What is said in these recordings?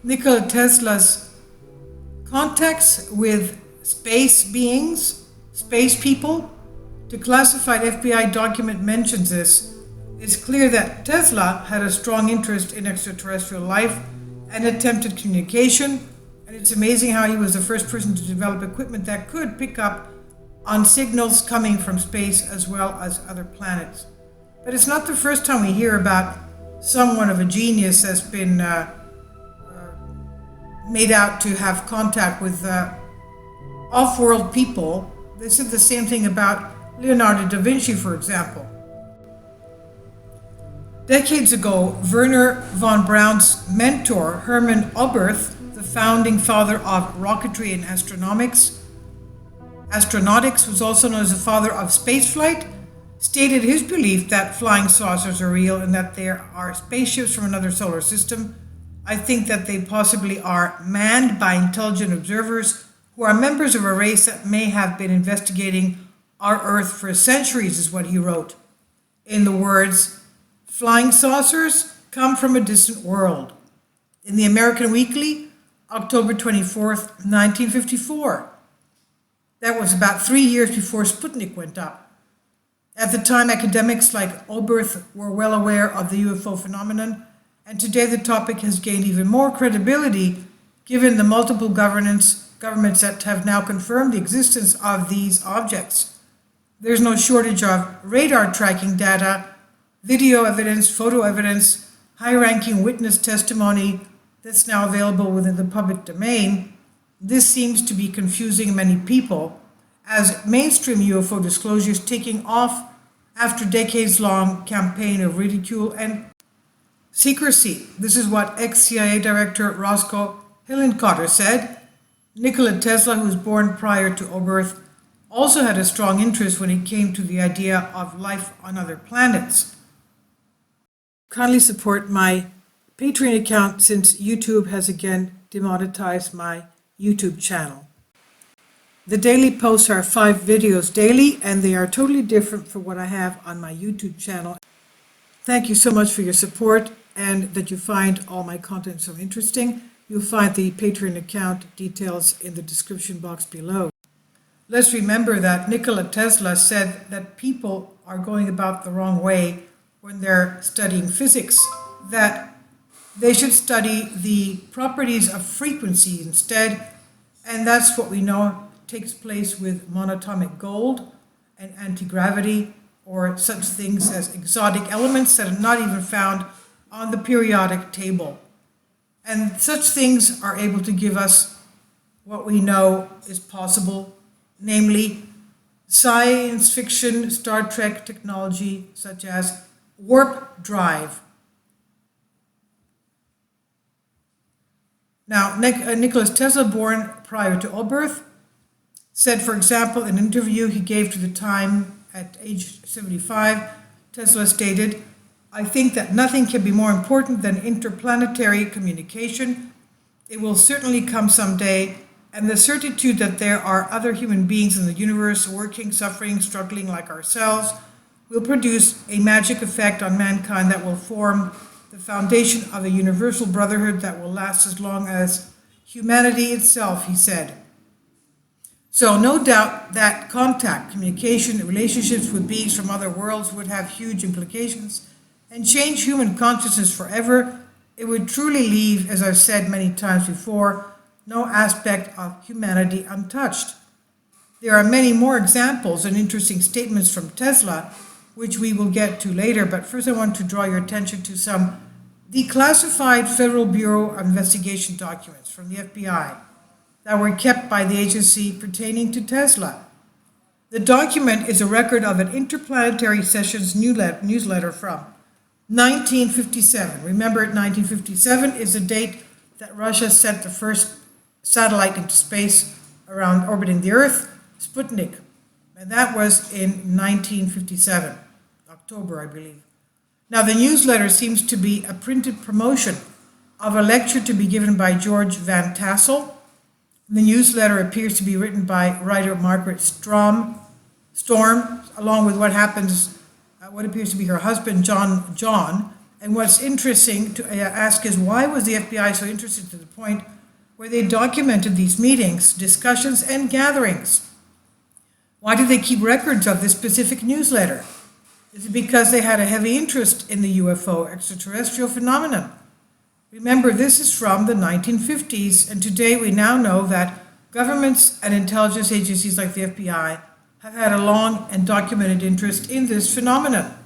Nikola Tesla's contacts with space beings, space people. The classified FBI document mentions this. It's clear that Tesla had a strong interest in extraterrestrial life and attempted communication, and it's amazing how he was the first person to develop equipment that could pick up on signals coming from space as well as other planets. But it's not the first time we hear about someone of a genius that's been made out to have contact with off-world people. They said the same thing about Leonardo da Vinci, for example. Decades ago, Werner von Braun's mentor, Hermann Oberth, the founding father of rocketry and astronautics, was also known as the father of spaceflight, stated his belief that flying saucers are real and that there are spaceships from another solar system. I think that they possibly are manned by intelligent observers who are members of a race that may have been investigating our Earth for centuries, is what he wrote. In the words, flying saucers come from a distant world. In the American Weekly, October 24th, 1954. That was about 3 years before Sputnik went up. At the time, academics like Oberth were well aware of the UFO phenomenon, and today the topic has gained even more credibility given the multiple governments that have now confirmed the existence of these objects. There's no shortage of radar tracking data, video evidence, photo evidence, high-ranking witness testimony that's now available within the public domain. This seems to be confusing many people, as mainstream UFO disclosures taking off after decades-long campaign of ridicule and secrecy. This is what ex-CIA Director Roscoe Hillenkotter said. Nikola Tesla, who was born prior to Oberth, also had a strong interest when it came to the idea of life on other planets. Kindly support my Patreon account since YouTube has again demonetized my YouTube channel. The daily posts are 5 videos daily, and they are totally different from what I have on my YouTube channel. Thank you so much for your support and that you find all my content so interesting. You'll find the Patreon account details in the description box below. Let's remember that Nikola Tesla said that people are going about the wrong way when they're studying physics, that they should study the properties of frequency instead, and that's what we know takes place with monatomic gold and anti-gravity, or such things as exotic elements that are not even found on the periodic table. And such things are able to give us what we know is possible, namely science fiction, Star Trek technology, such as warp drive. Now, Nikola Tesla, born prior to Oberth, said, for example, in an interview he gave to the Time at age 75, Tesla stated, "I think that nothing can be more important than interplanetary communication. It will certainly come someday, and the certitude that there are other human beings in the universe working, suffering, struggling like ourselves will produce a magic effect on mankind that will form the foundation of a universal brotherhood that will last as long as humanity itself," he said. So no doubt that contact, communication, relationships with beings from other worlds would have huge implications and change human consciousness forever. It would truly leave, as I've said many times before, no aspect of humanity untouched. There are many more examples and interesting statements from Tesla, which we will get to later, but first I want to draw your attention to some declassified Federal Bureau of Investigation documents from the FBI that were kept by the agency pertaining to Tesla. The document is a record of an Interplanetary Sessions newsletter from 1957. Remember, 1957 is the date that Russia sent the first satellite into space around orbiting the Earth, Sputnik. And that was in 1957, October, I believe. Now, the newsletter seems to be a printed promotion of a lecture to be given by George Van Tassel. The newsletter appears to be written by writer Margaret Storm, along with what appears to be her husband, John, And what's interesting to ask is, why was the FBI so interested to the point where they documented these meetings, discussions, and gatherings? Why did they keep records of this specific newsletter? Is it because they had a heavy interest in the UFO extraterrestrial phenomenon? Remember, this is from the 1950s, and today we now know that governments and intelligence agencies like the FBI have had a long and documented interest in this phenomenon.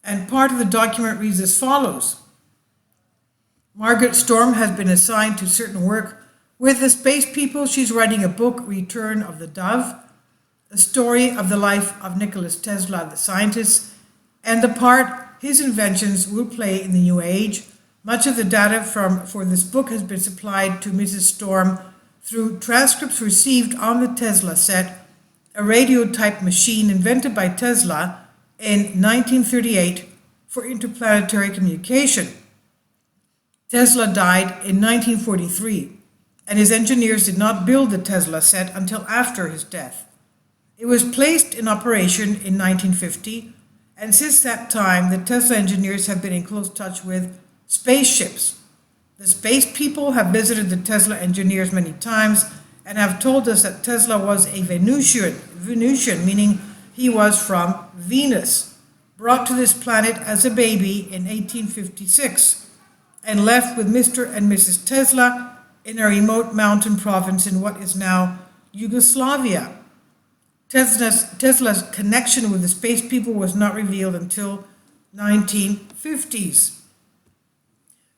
And part of the document reads as follows. Margaret Storm has been assigned to certain work with the space people. She's writing a book, Return of the Dove, a story of the life of Nikola Tesla, the scientist, and the part his inventions will play in the new age. Much of the data for this book has been supplied to Mrs. Storm through transcripts received on the Tesla set, a radio-type machine invented by Tesla in 1938 for interplanetary communication. Tesla died in 1943, and his engineers did not build the Tesla set until after his death. It was placed in operation in 1950, and since that time, the Tesla engineers have been in close touch with spaceships. The space people have visited the Tesla engineers many times and have told us that Tesla was a Venusian, meaning he was from Venus, brought to this planet as a baby in 1856, and left with Mr. and Mrs. Tesla in a remote mountain province in what is now Yugoslavia. Tesla's connection with the space people was not revealed until 1950s.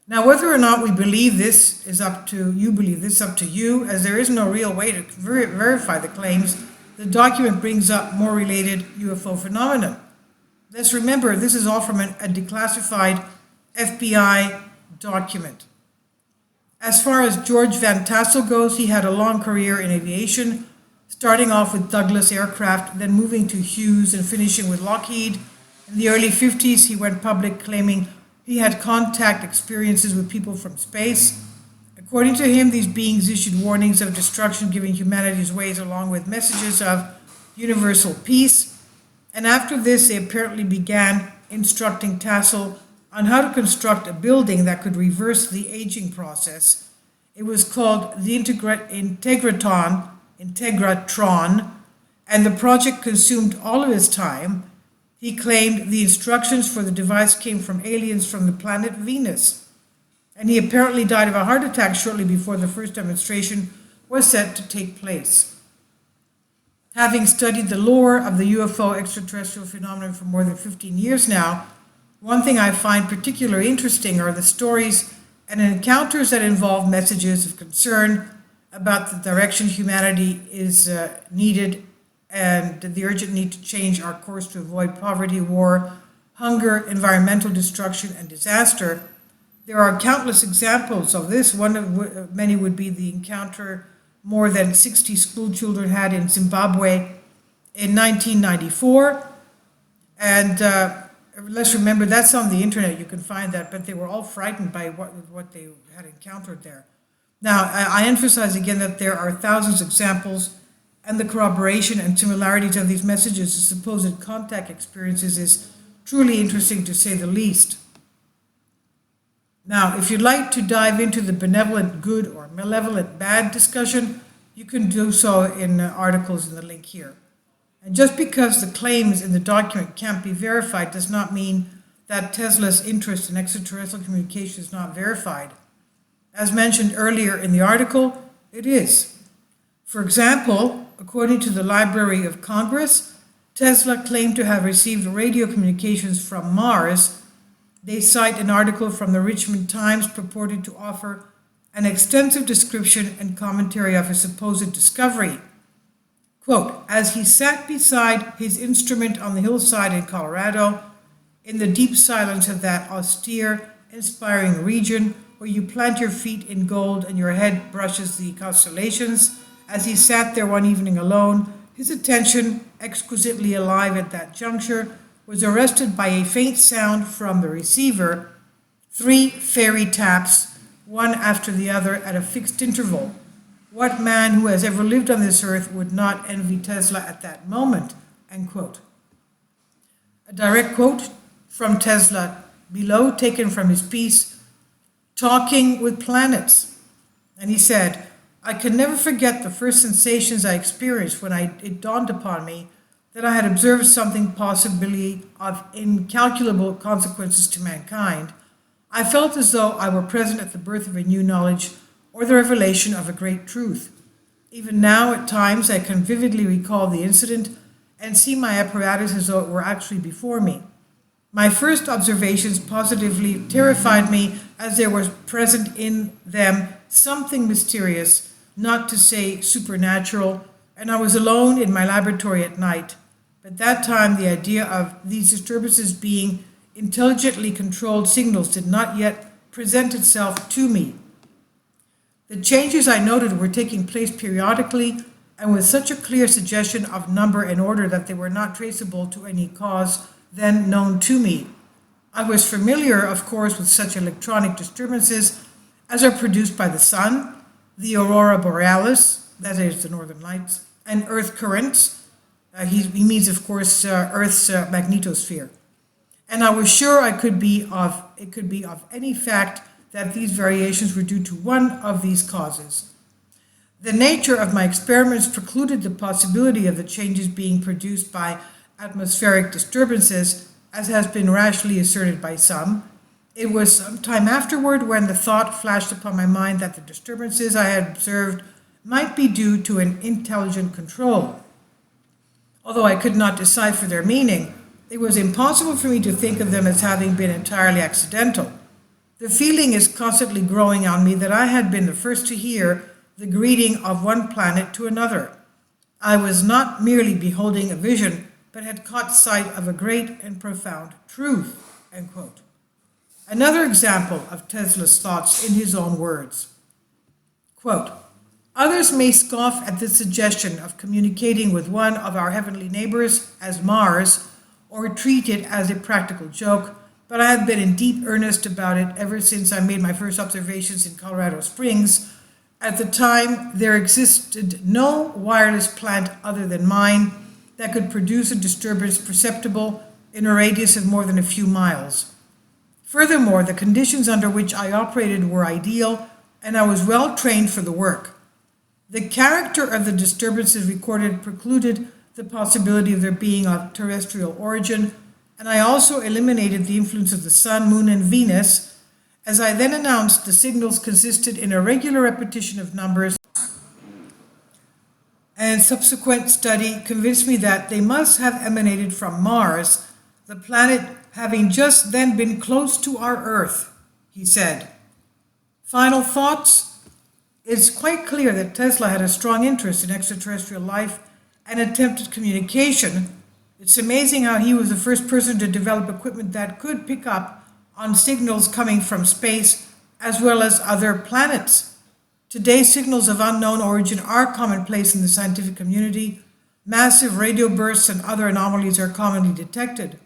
Now, whether or not we believe this is up to you, as there is no real way to verify the claims. The document brings up more related UFO phenomenon. Let's remember, this is all from a declassified FBI document. As far as George Van Tassel goes, he had a long career in aviation, starting off with Douglas Aircraft, then moving to Hughes and finishing with Lockheed. In the early 50s, he went public claiming he had contact experiences with people from space. According to him, these beings issued warnings of destruction, giving humanity's ways along with messages of universal peace. And after this, they apparently began instructing Tassel on how to construct a building that could reverse the aging process. It was called the Integratron, and the project consumed all of his time. He claimed the instructions for the device came from aliens from the planet Venus. And he apparently died of a heart attack shortly before the first demonstration was set to take place. Having studied the lore of the UFO extraterrestrial phenomenon for more than 15 years now, one thing I find particularly interesting are the stories and encounters that involve messages of concern about the direction humanity is needed and the urgent need to change our course to avoid poverty, war, hunger, environmental destruction, and disaster. There are countless examples of this. One of many would be the encounter more than 60 school children had in Zimbabwe in 1994. And let's remember, that's on the internet, you can find that, but they were all frightened by what they had encountered there. Now, I emphasize again that there are thousands of examples, and the corroboration and similarities of these messages to supposed contact experiences is truly interesting, to say the least. Now, if you'd like to dive into the benevolent good or malevolent bad discussion, you can do so in articles in the link here. And just because the claims in the document can't be verified does not mean that Tesla's interest in extraterrestrial communication is not verified. As mentioned earlier in the article, it is. For example, according to the Library of Congress, Tesla claimed to have received radio communications from Mars. They cite an article from the Richmond Times purported to offer an extensive description and commentary of his supposed discovery. Quote, as he sat beside his instrument on the hillside in Colorado, in the deep silence of that austere, inspiring region where you plant your feet in gold and your head brushes the constellations, as he sat there one evening alone, his attention, exquisitely alive at that juncture, was arrested by a faint sound from the receiver, 3 fairy taps, one after the other at a fixed interval. What man who has ever lived on this earth would not envy Tesla at that moment? End quote. A direct quote from Tesla below, taken from his piece, Talking with Planets. And he said, I can never forget the first sensations I experienced when it dawned upon me that I had observed something possibly of incalculable consequences to mankind. I felt as though I were present at the birth of a new knowledge or the revelation of a great truth. Even now, at times, I can vividly recall the incident and see my apparatus as though it were actually before me. My first observations positively terrified me, as there was present in them something mysterious, not to say supernatural, and I was alone in my laboratory at night. At that time, the idea of these disturbances being intelligently controlled signals did not yet present itself to me. The changes I noted were taking place periodically and with such a clear suggestion of number and order that they were not traceable to any cause then known to me. I was familiar, of course, with such electronic disturbances as are produced by the sun, the aurora borealis, that is the northern lights, and earth currents. He means, of course, Earth's magnetosphere. And I was sure it could be of any fact that these variations were due to one of these causes. The nature of my experiments precluded the possibility of the changes being produced by atmospheric disturbances, as has been rashly asserted by some. It was some time afterward when the thought flashed upon my mind that the disturbances I had observed might be due to an intelligent control. Although I could not decipher their meaning, it was impossible for me to think of them as having been entirely accidental. The feeling is constantly growing on me that I had been the first to hear the greeting of one planet to another. I was not merely beholding a vision, but had caught sight of a great and profound truth. End quote. Another example of Tesla's thoughts in his own words. Quote, others may scoff at the suggestion of communicating with one of our heavenly neighbors as Mars, or treat it as a practical joke, but I have been in deep earnest about it ever since I made my first observations in Colorado Springs. At the time, there existed no wireless plant other than mine that could produce a disturbance perceptible in a radius of more than a few miles. Furthermore, the conditions under which I operated were ideal, and I was well trained for the work. The character of the disturbances recorded precluded the possibility of their being of terrestrial origin, and I also eliminated the influence of the Sun, Moon, and Venus. As I then announced, the signals consisted in a regular repetition of numbers, and subsequent study convinced me that they must have emanated from Mars, the planet having just then been close to our Earth, he said. Final thoughts? It's quite clear that Tesla had a strong interest in extraterrestrial life and attempted communication. It's amazing how he was the first person to develop equipment that could pick up on signals coming from space as well as other planets. Today, signals of unknown origin are commonplace in the scientific community. Massive radio bursts and other anomalies are commonly detected.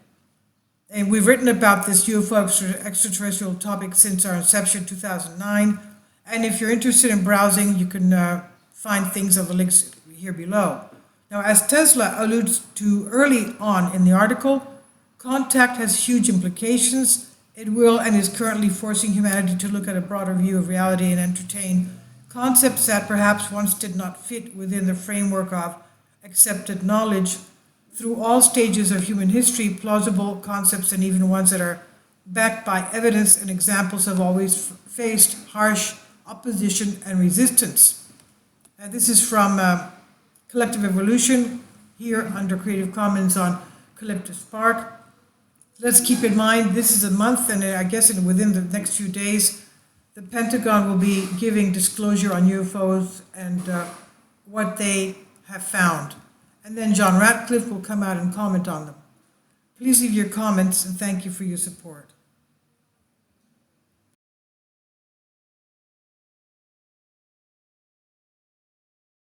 And we've written about this UFO extraterrestrial topic since our inception in 2009. And if you're interested in browsing, you can find things on the links here below. Now, as Tesla alludes to early on in the article, contact has huge implications. It will and is currently forcing humanity to look at a broader view of reality and entertain concepts that perhaps once did not fit within the framework of accepted knowledge. Through all stages of human history, plausible concepts and even ones that are backed by evidence and examples have always faced harsh opposition and resistance. This is from Collective Evolution, here under Creative Commons on Collective Spark. Let's keep in mind this is a month, and I guess within the next few days, the Pentagon will be giving disclosure on UFOs and what they have found. And then John Ratcliffe will come out and comment on them. Please leave your comments, and thank you for your support.